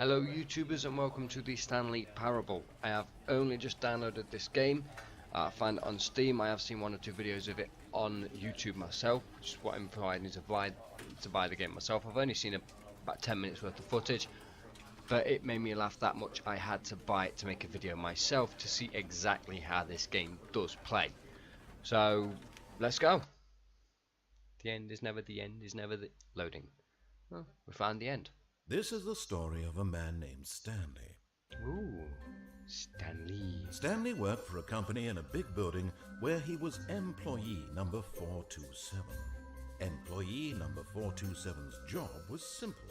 Hello YouTubers and welcome to the Stanley Parable. I have only just downloaded this game. I find it on Steam. I have seen one or two videos of it on YouTube myself, which is what I'm providing to buy the game myself. I've only seen about 10 minutes worth of footage, but it made me laugh that much I had to buy it to make a video myself to see exactly how this game does play. So let's go. The end is never the end, is never the loading. Well, we found the end. This is the story of a man named Stanley. Ooh, Stanley. Stanley worked for a company in a big building where he was employee number 427. Employee number 427's job was simple.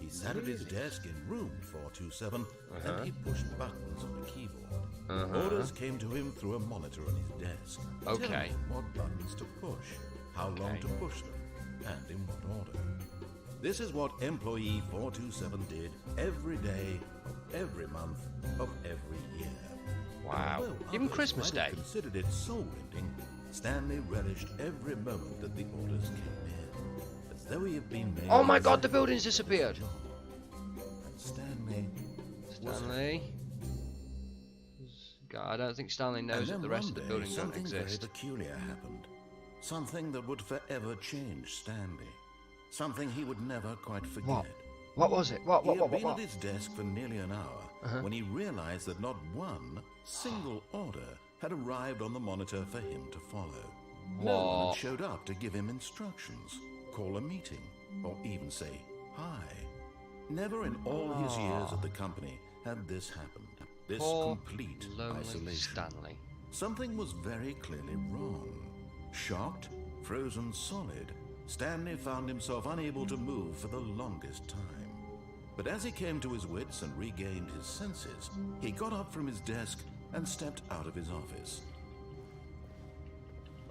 He sat at his desk in room 427 and he pushed buttons on a keyboard. Orders came to him through a monitor on his desk. Okay. Telling him what buttons to push, how long to push them, and in what order. This is what employee 427 did every day of every month of every year. Wow. Although Even others Christmas might have Day. considered it soul-rending, Stanley relished every moment that the orders came in, as though he had been made. Oh my God! The building's disappeared. And Stanley. God, I don't think Stanley knows that the rest of the building don't exist. Something very peculiar happened. Something that would forever change Stanley. Something he would never quite forget. What was it? What? He had been at his desk for nearly an hour when he realized that not one single order had arrived on the monitor for him to follow. No one had showed up to give him instructions, call a meeting, or even say hi. Never in all his years at the company had this happened. This complete isolation. Stanley. Something was very clearly wrong. Shocked, frozen solid, Stanley found himself unable to move for the longest time. But as he came to his wits and regained his senses, he got up from his desk and stepped out of his office.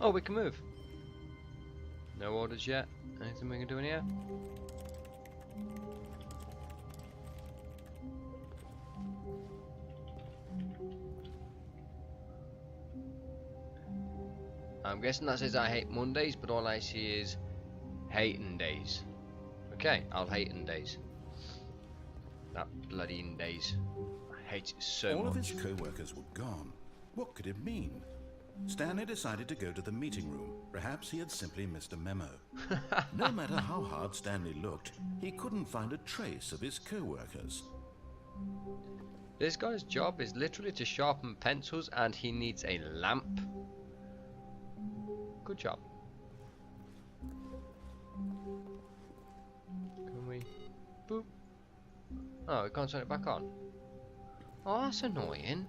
Oh, we can move. No orders yet. Anything we can do in here? I'm guessing that says I hate Mondays, but all I see is hating days. Okay, I'll hating days. That bloody days. I hate it so much. All of his co-workers were gone. What could it mean? Stanley decided to go to the meeting room. Perhaps he had simply missed a memo. No matter how hard Stanley looked, he couldn't find a trace of his co-workers. This guy's job is literally to sharpen pencils and he needs a lamp. Good job. Can we... Boop. Oh, we can't turn it back on. Oh, that's annoying.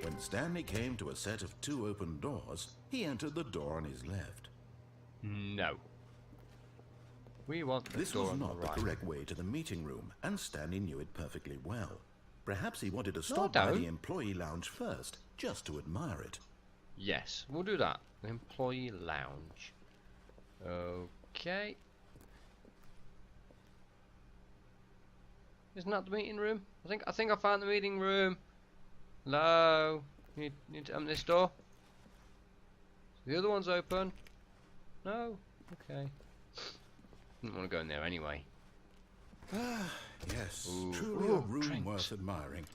When Stanley came to a set of two open doors, he entered the door on his left. No. We want the This door was on not the right. the correct way to the meeting room, and Stanley knew it perfectly well. Perhaps he wanted to I stop by don't. the employee lounge first, just to admire it. Yes, we'll do that. The employee lounge. Okay. Isn't that the meeting room? I think I found the meeting room. Hello. Need to open this door. The other one's open. No. Okay. Didn't want to go in there anyway. Ah, yes, Ooh. truly a Ooh, room drinks. worth admiring.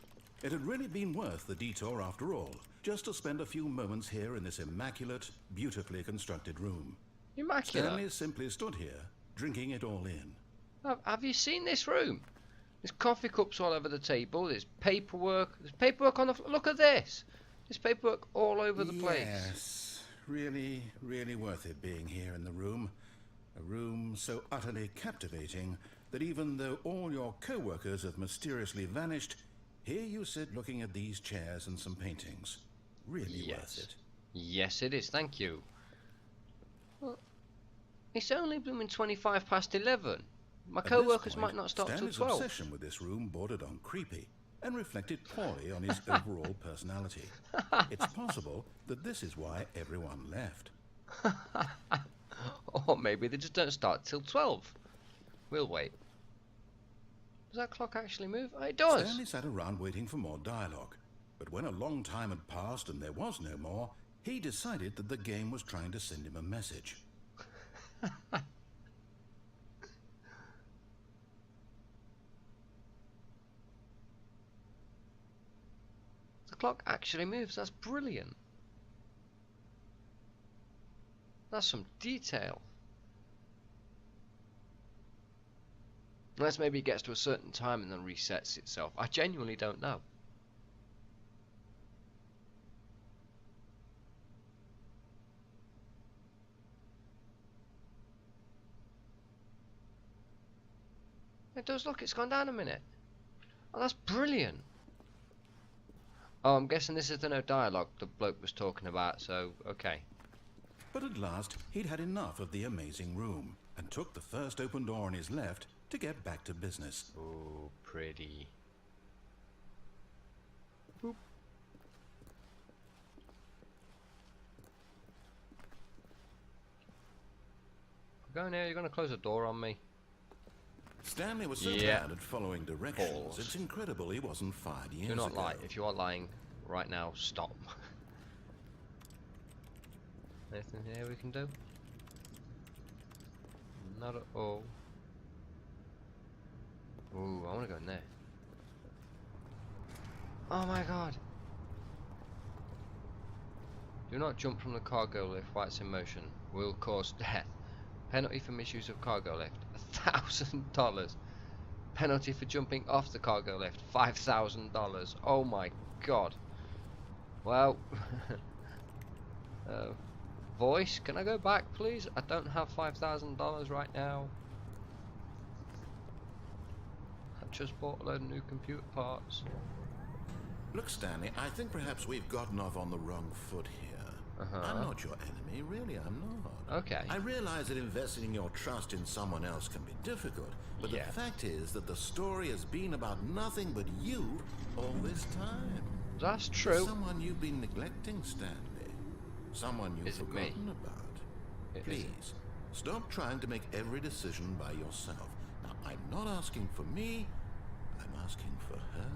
It had really been worth the detour after all, just to spend a few moments here in this immaculate, beautifully constructed room. Immaculate. Stanley simply stood here, drinking it all in. Have you seen this room? There's coffee cups all over the table. There's paperwork. There's paperwork on the floor. Look at this. There's paperwork all over the place. Yes, really, really worth it being here in the room. A room so utterly captivating that even though all your co-workers have mysteriously vanished, here you sit looking at these chairs and some paintings. Really worth it. Yes, it is. Thank you. Well, it's only blooming 25 past 11. My co-workers might not start till Stanley's 12. obsession with this room bordered on creepy. and reflected poorly on his overall personality. It's possible that this is why everyone left. Or maybe they just don't start till 12. We'll wait. Does that clock actually move? Oh, it does! Stanley sat around waiting for more dialogue, but when a long time had passed and there was no more, he decided that the game was trying to send him a message. The clock actually moves. That's brilliant. That's some detail. Unless maybe it gets to a certain time and then resets itself. I genuinely don't know. It does look, it's gone down a minute. Oh, that's brilliant. Oh, I'm guessing this is the no dialogue the bloke was talking about, so, okay. But at last, he'd had enough of the amazing room, and took the first open door on his left to get back to business. Oh, pretty. Boop. Go in here, you're going to close the door on me. Stanley was so bad at following directions, it's incredible he wasn't fired years ago. Do not lie. If you are lying right now, stop. Anything here we can do? Not at all. Ooh, I want to go in there. Oh my god. Do not jump from the cargo lift while it's in motion. Will cause death. Penalty for misuse of cargo lift, $1,000. Penalty for jumping off the cargo lift, $5,000. Oh my god. Well, voice, can I go back please? I don't have $5,000 right now. I just bought a load of new computer parts. Look, Stanley, I think perhaps we've gotten off on the wrong foot here. I'm not your enemy, really, I'm not. Okay. I realize that investing your trust in someone else can be difficult, but the fact is that the story has been about nothing but you all this time. That's true. Someone you've been neglecting, Stanley. Someone you've forgotten about. Please, stop trying to make every decision by yourself. Now, I'm not asking for me, I'm asking for her.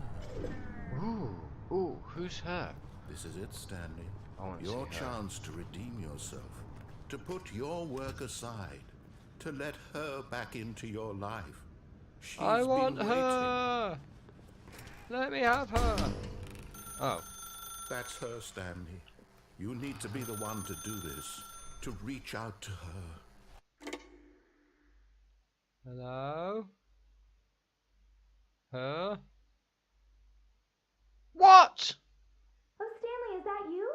Ooh, who's her? This is it, Stanley. Your chance to redeem yourself, to put your work aside, to let her back into your life. I want her! Let me have her! Oh. That's her, Stanley. You need to be the one to do this, to reach out to her. Hello? Her? What? Oh, Stanley, is that you?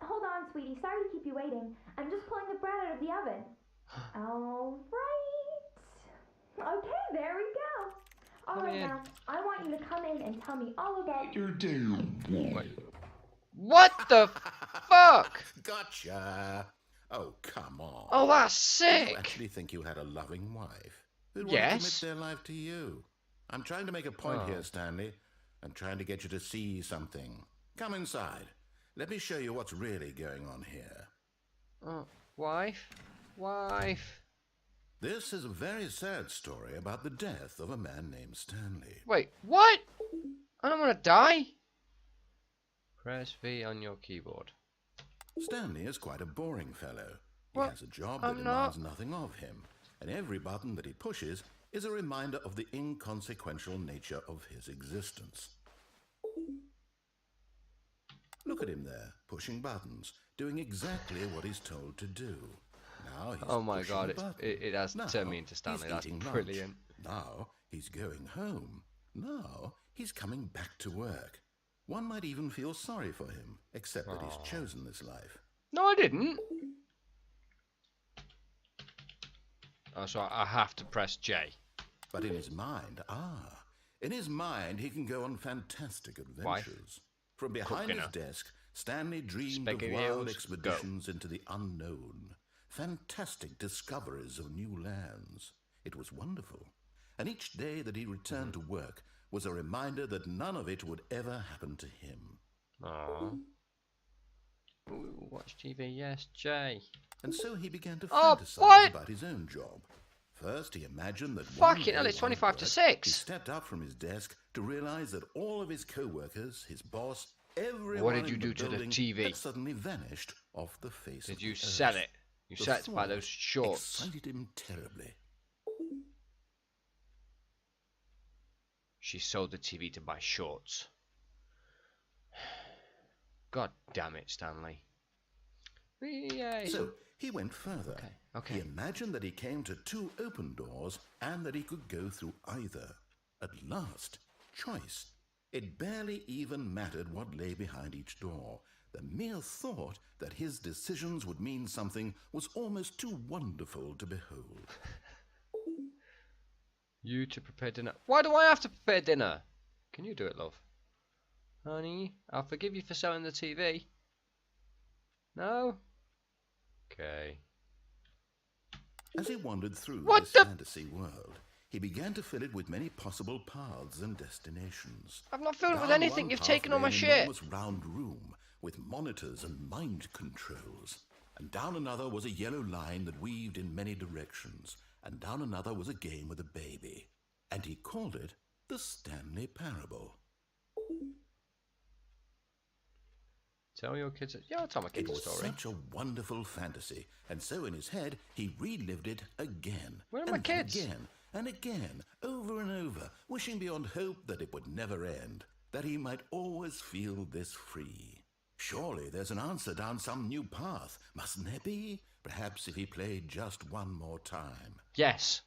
Hold on, sweetie. Sorry to keep you waiting. I'm just pulling the bread out of the oven. All right. Okay, there we go. All right, now, I want you to come in and tell me all about your day. Wait. What the fuck? Gotcha. Oh, come on. Oh, that's sick. You actually think you had a loving wife who'd want to commit their life to you. I'm trying to make a point here, Stanley. I'm trying to get you to see something. Come inside. Let me show you what's really going on here. Wife? Wife? This is a very sad story about the death of a man named Stanley. Wait, what? I don't want to die. Press V on your keyboard. Stanley is quite a boring fellow. He has a job that demands nothing of him, and every button that he pushes is a reminder of the inconsequential nature of his existence. Look at him there, pushing buttons, doing exactly what he's told to do. Now he's oh my god, it has turned me into Stanley. That's brilliant. Now he's going home. Now he's coming back to work. One might even feel sorry for him, except that he's chosen this life. No, I didn't. Oh, so I have to press J. But in his mind, he can go on fantastic adventures. From behind his desk, Stanley dreamed of wild expeditions into the unknown, fantastic discoveries of new lands. It was wonderful. And each day that he returned to work was a reminder that none of it would ever happen to him. Aww. Ooh, watch TV, yes, Jay. And so he began to Oh, fantasize what? about his own job. First, he imagined that Fucking hell, it's 25 to 6. He stepped up from his desk to realize that all of his co-workers, his boss, everyone What did you in do to the building TV? had suddenly vanished off the face of Did you the sell earth. it? You The sell it to buy thought those shorts. excited him terribly. She sold the TV to buy shorts. God damn it, Stanley. Yay. So he went further. Okay. He imagined that he came to 2 open doors and that he could go through either. At last, choice. It barely even mattered what lay behind each door. The mere thought that his decisions would mean something was almost too wonderful to behold. You to prepare dinner. Why do I have to prepare dinner? Can you do it, love? Honey, I'll forgive you for selling the TV. No? Okay. As he wandered through What this the- fantasy world, he began to fill it with many possible paths and destinations. I've not filled it with Down anything. one You've path taken all lay my an shit. enormous round room with monitors and mind controls. And down another was a yellow line that weaved in many directions. And down another was a game with a baby. And he called it the Stanley Parable. Tell your kids. Yeah, I'll tell my It kids a was story. such a wonderful fantasy, and so in his head he relived it again. Where are my and then kids? Again and again, over and over, wishing beyond hope that it would never end, that he might always feel this free. Surely there's an answer down some new path, mustn't there be? Perhaps if he played just one more time. Yes.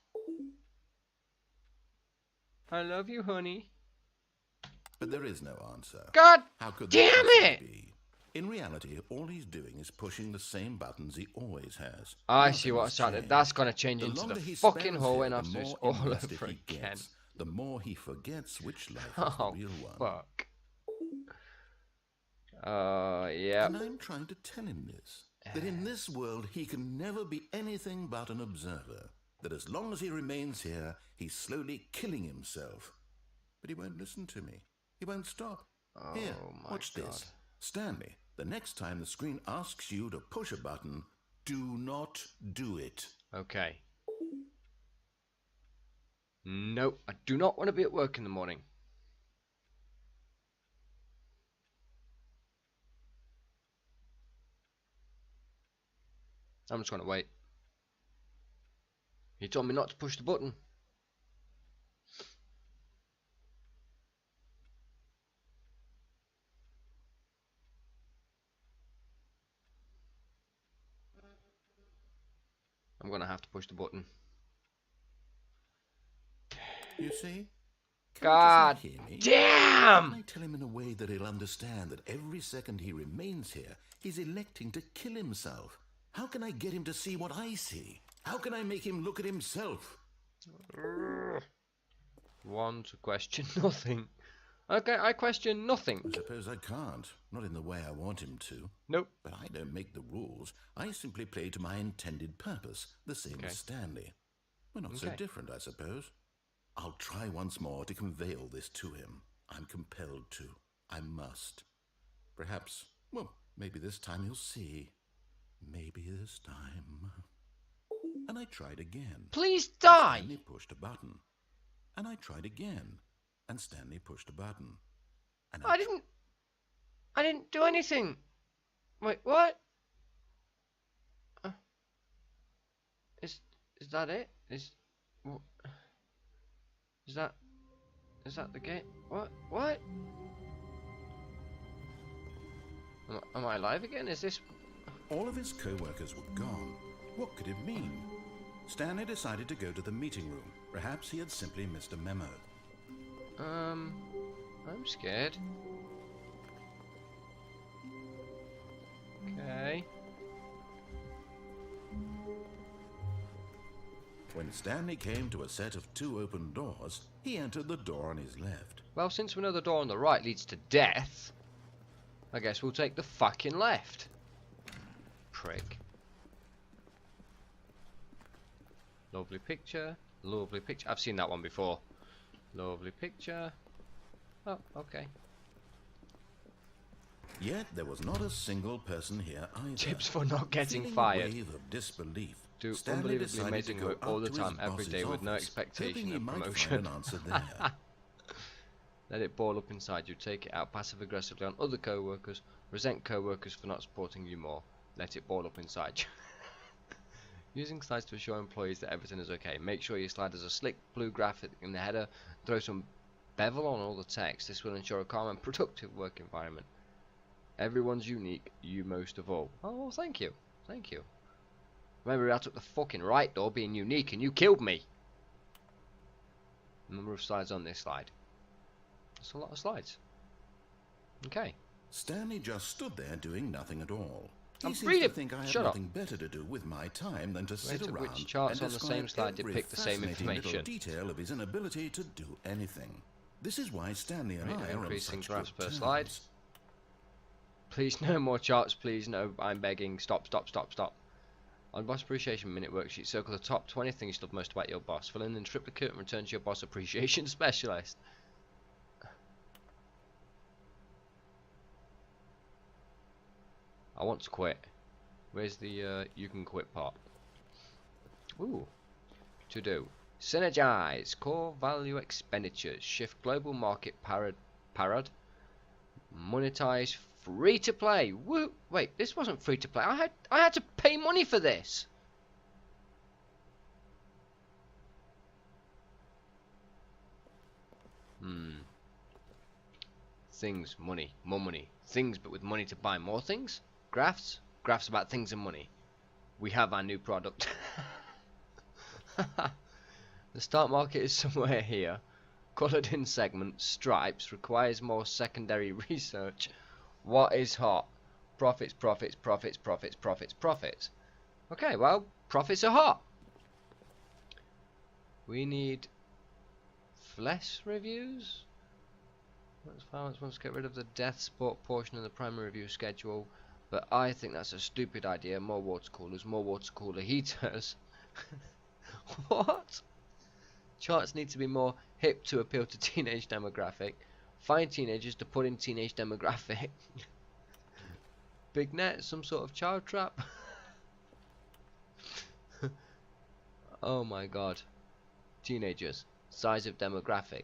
I love you, honey. But there is no answer. God How could damn there possibly it! be? In reality, all he's doing is pushing the same buttons he always has. I Nothing see what I has started. changed. That's gonna change The into longer the he fucking spends hole here, and the I have to do this more all invested over he again. gets, the more he forgets which life is Oh, the real one. fuck. Yeah. And I'm trying to tell him this, that in this world he can never be anything but an observer, that as long as he remains here, he's slowly killing himself. But he won't listen to me. He won't stop. Here, Oh my watch God. this. Stanley, the next time the screen asks you to push a button, do not do it. Okay. No, I do not want to be at work in the morning. I'm just going to wait. He told me not to push the button. I'm going to have to push the button. You see? Can God he just not hear me? damn! I tell him in a way that he'll understand that every second he remains here, he's electing to kill himself. How can I get him to see what I see? How can I make him look at himself? One to question nothing. Okay, I question nothing. I suppose I can't. Not in the way I want him to. Nope. But I don't make the rules. I simply play to my intended purpose, the same Okay. as Stanley. We're not so Okay. different, I suppose. I'll try once more to convey all this to him. I'm compelled to. I must. Perhaps, well, maybe this time he'll see. Maybe this time. And I tried again. Please die! Stanley pushed a button. And I tried again. And Stanley pushed a button. And I didn't do anything. Wait, what? Is that it? Is that the game? What? Am I alive again? Is this? All of his co-workers were gone. What could it mean? Stanley decided to go to the meeting room. Perhaps he had simply missed a memo. I'm scared. Okay. When Stanley came to a set of 2 open doors, he entered the door on his left. Well, since we know the door on the right leads to death, I guess we'll take the fucking left. Prick. Lovely picture. Lovely picture. I've seen that one before. Lovely picture. Oh, okay. Yet there was not a single person here either. Tips for not getting Feeling fired. a wave of disbelief, Do Stanley unbelievably decided amazing to go work all up the to his time, every boss's day, with no office, expectation hoping he of might promotion. find an answer there. Let it ball up inside you. Take it out passive aggressively on other co-workers. Resent co-workers for not supporting you more. Let it ball up inside you. Using slides to assure employees that everything is okay. Make sure your slide has a slick blue graphic in the header. Throw some bevel on all the text. This will ensure a calm and productive work environment. Everyone's unique, you most of all. Oh, well, thank you. Thank you. Remember, I took the fucking right door being unique and you killed me. Number of slides on this slide. That's a lot of slides. Okay. Stanley just stood there doing nothing at all. He I'm seems reading. to think I have Shut up. nothing better to do with my time than to sit Rate of around which charts and on the same describe slide every depict the same fascinating little information. detail of his inability to do anything. This is why Stanley and Rate of I are on increasing such graphs good per terms. slide. Please, no more charts, please. No, I'm begging. Stop, stop, stop, stop. On Boss Appreciation Minute Worksheet, circle the top 20 things you love most about your boss. Fill in triplicate and return to your Boss Appreciation Specialist. I want to quit. Where's the you can quit part? Ooh. To do. Synergize. Core value expenditures. Shift global market parad. Monetize free to play. Woo! Wait, this wasn't free to play. I had to pay money for this. Things, money, more money. Things, but with money to buy more things. Graphs. Graphs about things and money. We have our new product. The start market is somewhere here. Coloured in segments, stripes, requires more secondary research. What is hot? Profits, profits, profits, profits, profits, profits. Okay, well, profits are hot. We need flesh reviews. Let's wants to get rid of the death spot portion of the primary review schedule, but I think that's a stupid idea. More water cooler heaters. What? Charts need to be more hip to appeal to teenage demographic. Find teenagers to put in teenage demographic. Big net, some sort of child trap. Oh my god. Teenagers, size of demographic,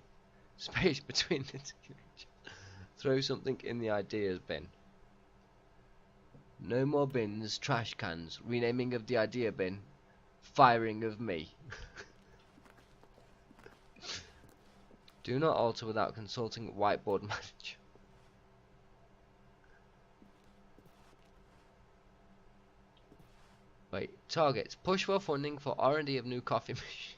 space between the teenagers. Throw something in the ideas bin. No more bins, trash cans, renaming of the idea bin, firing of me. Do not alter without consulting whiteboard manager. Wait, targets. Push for funding for R&D of new coffee machine.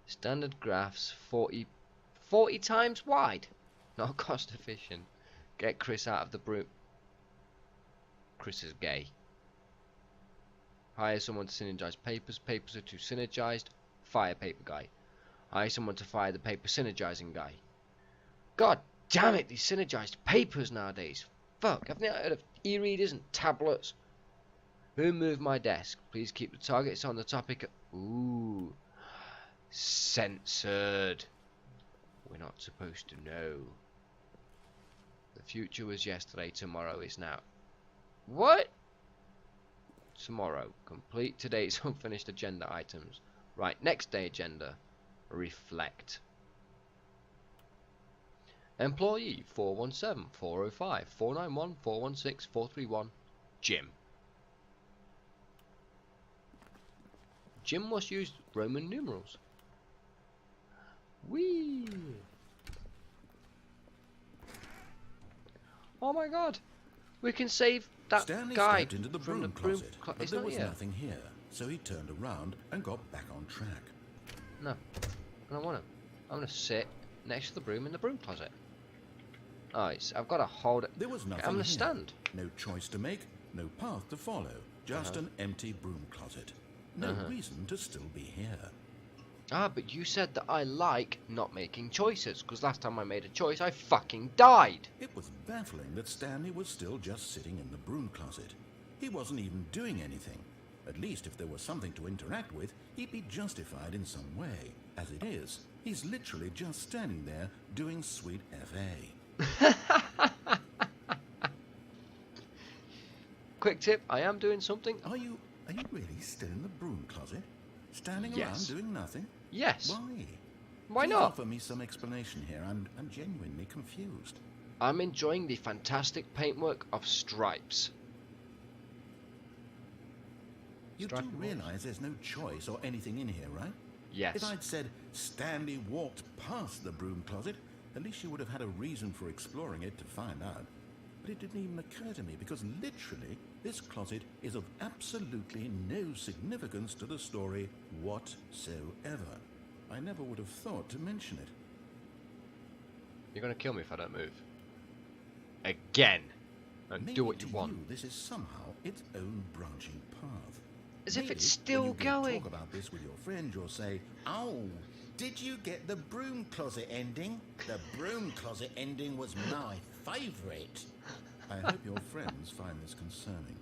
Standard graphs 40 times wide. Not cost efficient. Get Chris out of the broom. Chris is gay. Hire someone to synergize papers. Papers are too synergized. Fire paper guy. Hire someone to fire the paper synergizing guy. God damn it, these synergized papers nowadays. Fuck, I've never heard of e-readers and tablets. Who moved my desk? Please keep the targets on the topic. Ooh. Censored. We're not supposed to know. The future was yesterday, tomorrow is now. What? Tomorrow. Complete today's unfinished agenda items. Right, next day agenda. Reflect. Employee 417 405 491 416 431 Jim. Jim must use Roman numerals. Whee! Oh my god! We can save that Stanley guy stepped into the from the broom broom closet, closet. but It's there not was here. nothing here, so he turned around and got back on track. No, I don't want him. I'm gonna sit next to the broom in the broom closet. Oh, I've got to hold it. There was nothing I'm gonna here. stand. No choice to make, no path to follow, just an empty broom closet. No reason to still be here. Ah, but you said that I like not making choices, because last time I made a choice, I fucking died. It was baffling that Stanley was still just sitting in the broom closet. He wasn't even doing anything. At least if there was something to interact with, he'd be justified in some way. As it is, he's literally just standing there doing sweet FA. Quick tip, I am doing something. Are you really still in the broom closet? Standing Yes. around doing nothing? Yes. Why? Why Please not? offer me some explanation here. I'm genuinely confused. I'm enjoying the fantastic paintwork of stripes. You do Striking realize there's no choice or anything in here, right? Yes. If I'd said Stanley walked past the broom closet, at least you would have had a reason for exploring it to find out. But it didn't even occur to me because literally this closet is of absolutely no significance to the story whatsoever. I never would have thought to mention it. You're gonna kill me if I don't move. Again. Don't Maybe do what you to want. you, this is somehow its own branching path. As if Maybe it's still when you going. talk about this with your friend, you'll say, "Oh, did you get the broom closet ending? The broom closet ending was my favourite." I hope your friends find this concerning.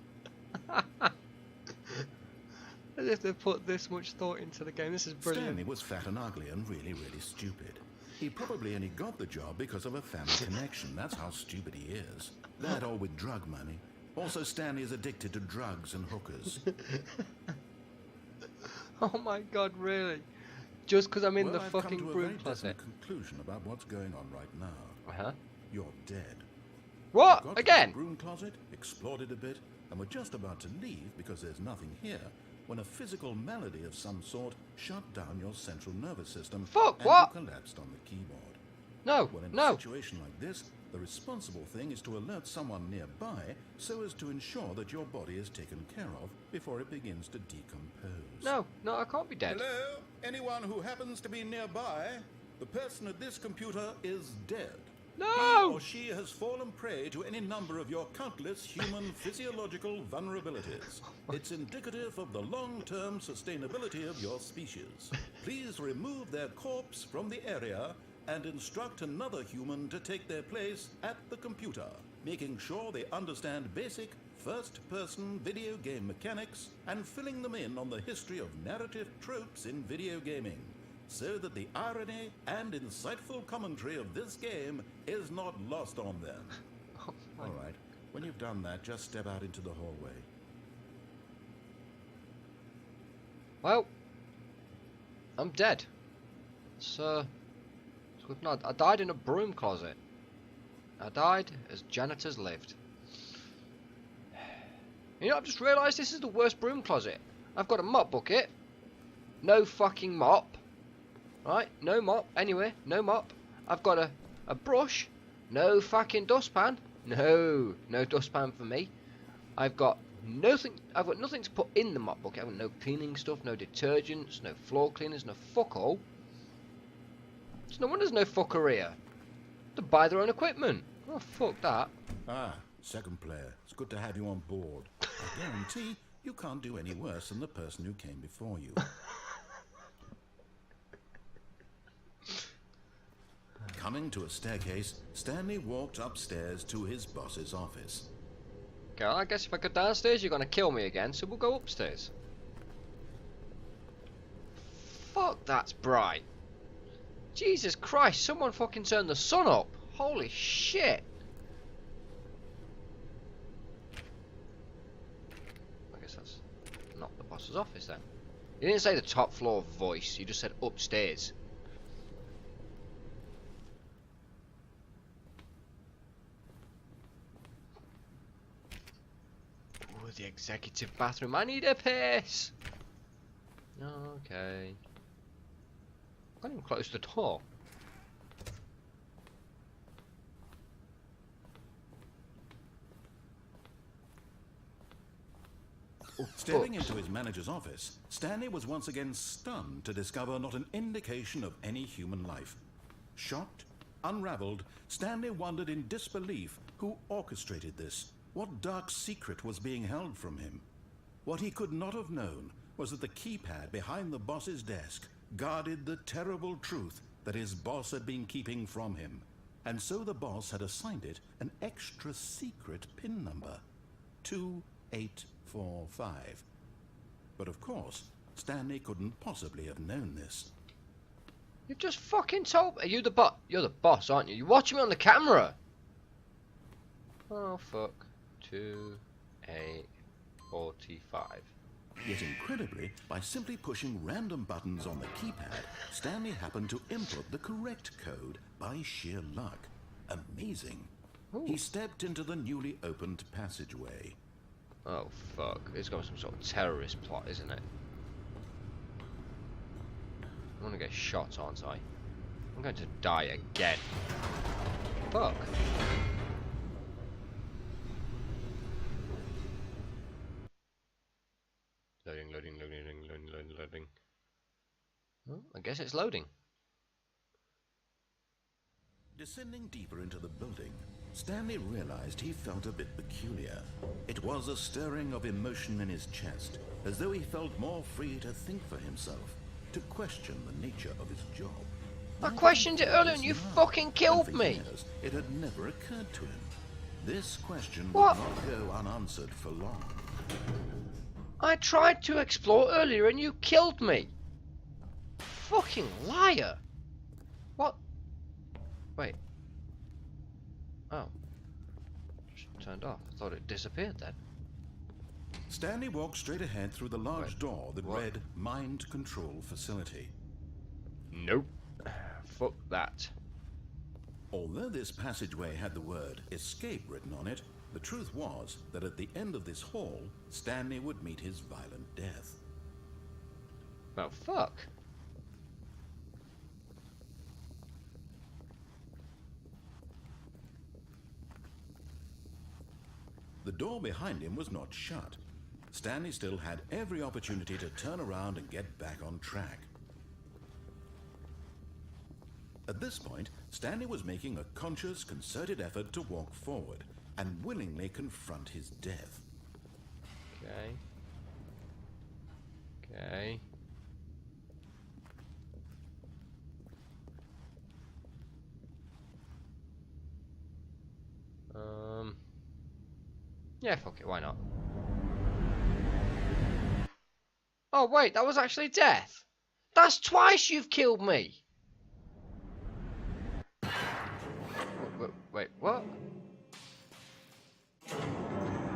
As if they've put this much thought into the game. This is brilliant. Stanley was fat and ugly and really, really stupid. He probably only got the job because of a family connection. That's how stupid he is. That or with drug money. Also, Stanley is addicted to drugs and hookers. Oh my god, really? Just because I'm in the I've fucking come to a broom very closet. definite conclusion about what's going on right now. Uh-huh. You're dead. What? You got to Again? the broom closet, explored it a bit, and were just about to leave because there's nothing here when a physical malady of some sort shut down your central nervous system. Fuck, and what? you collapsed on the keyboard. No, Well, in a no. situation like this, the responsible thing is to alert someone nearby so as to ensure that your body is taken care of before it begins to decompose. No, no, I can't be dead. Hello? Anyone who happens to be nearby? The person at this computer is dead. He No! or she has fallen prey to any number of your countless human physiological vulnerabilities. It's indicative of the long-term sustainability of your species. Please remove their corpse from the area and instruct another human to take their place at the computer, making sure they understand basic first-person video game mechanics and filling them in on the history of narrative tropes in video gaming, so that the irony and insightful commentary of this game is not lost on them. Oh my- All right, when you've done that, just step out into the hallway. Well, I'm dead. So good night. I died in a broom closet. I died as janitors lived. You know, I've just realised this is the worst broom closet. I've got a mop bucket. No fucking mop. Right? No mop. Anyway, no mop. I've got a brush. No fucking dustpan. No dustpan for me. I've got nothing to put in the mop bucket. I've got no cleaning stuff, no detergents, no floor cleaners, no fuck all. It's no wonder there's no fucker here. To buy their own equipment. Oh, fuck that. Ah, second player. It's good to have you on board. I guarantee you can't do any worse than the person who came before you. Coming to a staircase, Stanley walked upstairs to his boss's office. Okay, well, I guess if I go downstairs, you're gonna kill me again, so we'll go upstairs. Fuck, that's bright. Jesus Christ, someone fucking turned the sun up. Holy shit. I guess that's not the boss's office then. You didn't say the top floor voice, you just said upstairs. Ooh, the executive bathroom. I need a piss. Okay. I can't even close the door. Stepping into his manager's office, Stanley was once again stunned to discover not an indication of any human life. Shocked, unraveled, Stanley wondered in disbelief who orchestrated this. What dark secret was being held from him? What he could not have known was that the keypad behind the boss's desk guarded the terrible truth that his boss had been keeping from him. And so the boss had assigned it an extra secret PIN number. 2845. But of course, Stanley couldn't possibly have known this. You just fucking told me. Are you the boss? You're the boss, aren't you? You're watching me on the camera. Oh fuck. 2A45. Yet incredibly, by simply pushing random buttons on the keypad, Stanley happened to input the correct code by sheer luck. Amazing. Ooh. He stepped into the newly opened passageway. Oh fuck. It's got some sort of terrorist plot, isn't it? I'm gonna get shot, aren't I? I'm going to die again. Fuck. Loading. Oh, I guess it's loading. Descending deeper into the building, Stanley realized he felt a bit peculiar. It was a stirring of emotion in his chest, as though he felt more free to think for himself, to question the nature of his job. I questioned it earlier and you fucking killed And for me. years, it had never occurred to him. This question What? would not go unanswered for long. I tried to explore earlier and you killed me. Fucking liar. What? Wait. Oh. Just turned off. I thought it disappeared then. Stanley walked straight ahead through the large door that What? read Mind Control Facility. Nope. Fuck that. Although this passageway had the word escape written on it, the truth was that at the end of this hall, Stanley would meet his violent death. Well, fuck. The door behind him was not shut. Stanley still had every opportunity to turn around and get back on track. At this point, Stanley was making a conscious, concerted effort to walk forward and willingly confront his death. Okay. Okay. Yeah, fuck it, why not? Oh wait, that was actually death. That's twice you've killed me. Wait, what?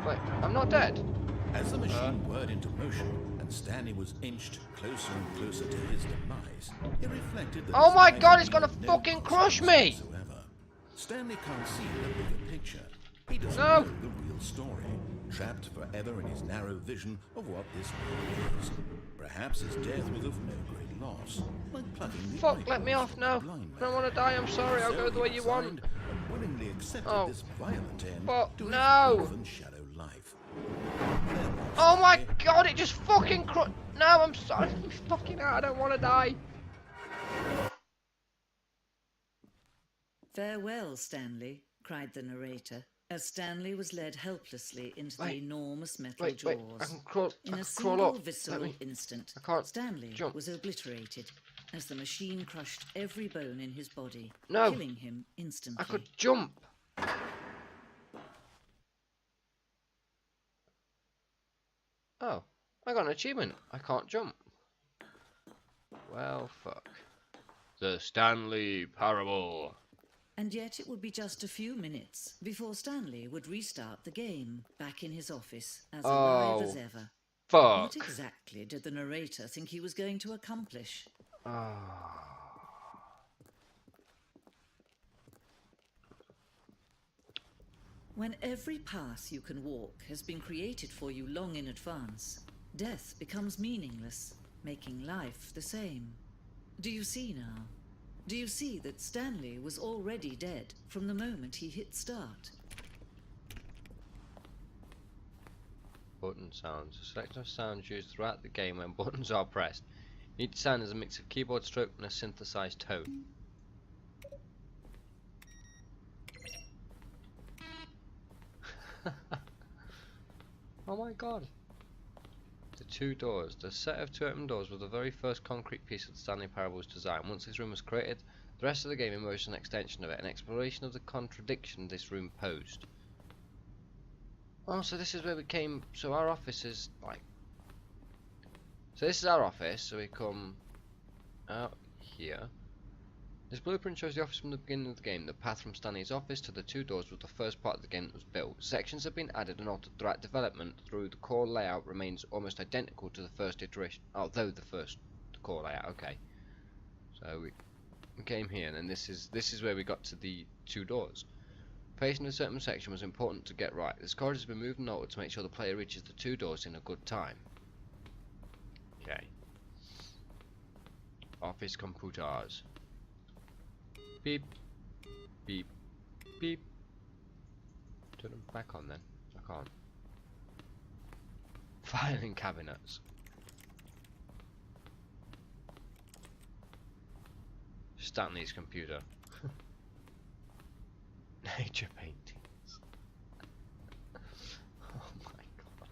Wait, I'm not dead. As the machine whirred into motion and Stanley was inched closer and closer to his demise, he reflected that Oh his my life God, had it's gonna been no fucking crush me! consequence whatsoever. Stanley can't see the bigger picture. He doesn't No. know the real story, trapped forever in his narrow vision of what this world is. Perhaps his death was of no great loss, like plucking the Fuck, let me eyeballs off of now. a blind I don't man. want to die, I'm sorry, I'll So go the way he you want. resigned and willingly accepted Oh. this violent end Fuck, to his no. brief and shallow life. Oh my God, it just fucking No, I'm sorry. Fucking hell, I don't want to die. "Farewell, Stanley," cried the narrator, as Stanley was led helplessly into the Wait, enormous metal wait, jaws. I can crawl. In I a can crawl single up. Let visceral me. instant, I can't Stanley jump. was obliterated as the machine crushed every bone in his body, No. killing him instantly. I could jump. Oh, I got an achievement. I can't jump. Well, fuck. The Stanley Parable. And yet it would be just a few minutes before Stanley would restart the game, back in his office, as alive as ever. What Fuck. exactly did the narrator think he was going to accomplish? When every path you can walk has been created for you long in advance, death becomes meaningless, making life the same. Do you see now? Do you see that Stanley was already dead from the moment he hit start? Button sounds. A selection of sounds used throughout the game when buttons are pressed. Each sound is a mix of keyboard stroke and a synthesized tone. Oh my God. The two doors. The set of two open doors were the very first concrete piece of the Stanley Parable's design. Once this room was created, the rest of the game emerged an extension of it, an exploration of the contradiction this room posed. Oh, so this is where we came. So our office is like. So this is our office. So we come out here, This blueprint shows the office from the beginning of the game. The path from Stanley's office to the two doors was the first part of the game that was built. Sections have been added and altered throughout development, through the core layout remains almost identical to the first iteration. Although the core layout, okay. So we came here, and then this is where we got to the two doors. Placing a certain section was important to get right. This corridor has been moved and altered to make sure the player reaches the two doors in a good time. Okay. Office computers. Beep, beep, beep. Turn them back on then. I can't. Filing cabinets. Stanley's computer. Nature paintings. Oh my god.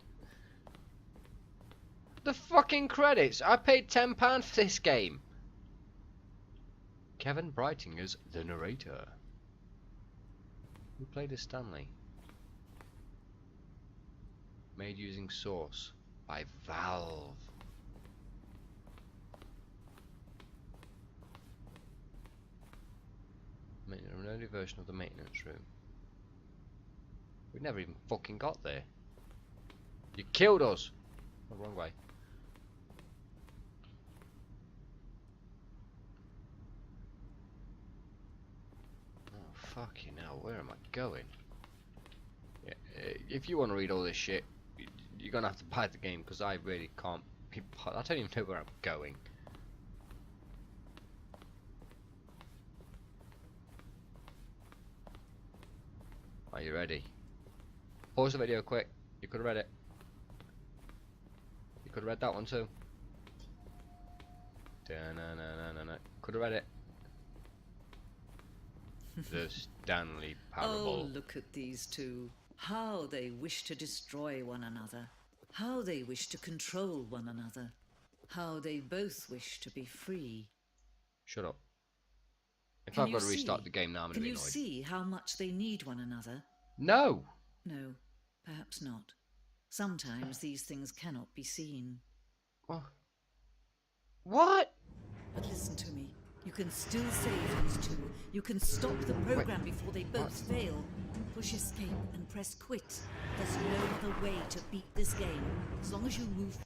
The fucking credits! I paid £10 for this game! Kevin Brighting as the narrator. Who played as Stanley? Made using Source by Valve. Made an early version of the maintenance room. We never even fucking got there. You killed us! Oh, wrong way. Fucking hell, where am I going? Yeah, if you want to read all this shit, you're gonna have to buy the game, because I really can't. I don't even know where I'm going. Are you ready? Pause the video quick. You could have read it. You could have read that one too. Da-na-na-na-na-na. Could have read it. The Stanley Parable. Oh, look at these two. How they wish to destroy one another. How they wish to control one another. How they both wish to be free. Shut up. If Can I've you got to restart see? the game now, I'm going to Can be you annoyed. see how much they need one another? No! No, perhaps not. Sometimes these things cannot be seen. What? What? But listen to me. You can still save these two. You can stop the program before they both fail. Push escape and press quit. There's no other way to beat this game. As long as you move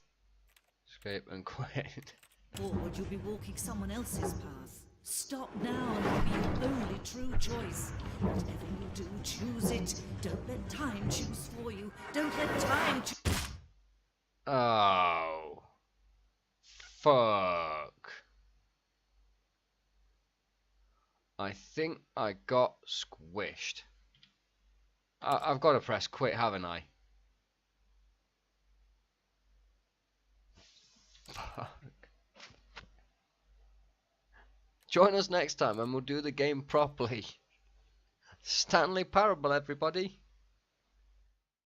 Escape and quit. forward, you'll be walking someone else's path. Stop now and it'll be your only true choice. Whatever you do, choose it. Don't let time choose for you. Don't let time choose. Oh. Fuck. I think I got squished. I've got to press quit, haven't I? Fuck. Join us next time and we'll do the game properly. Stanley Parable, everybody.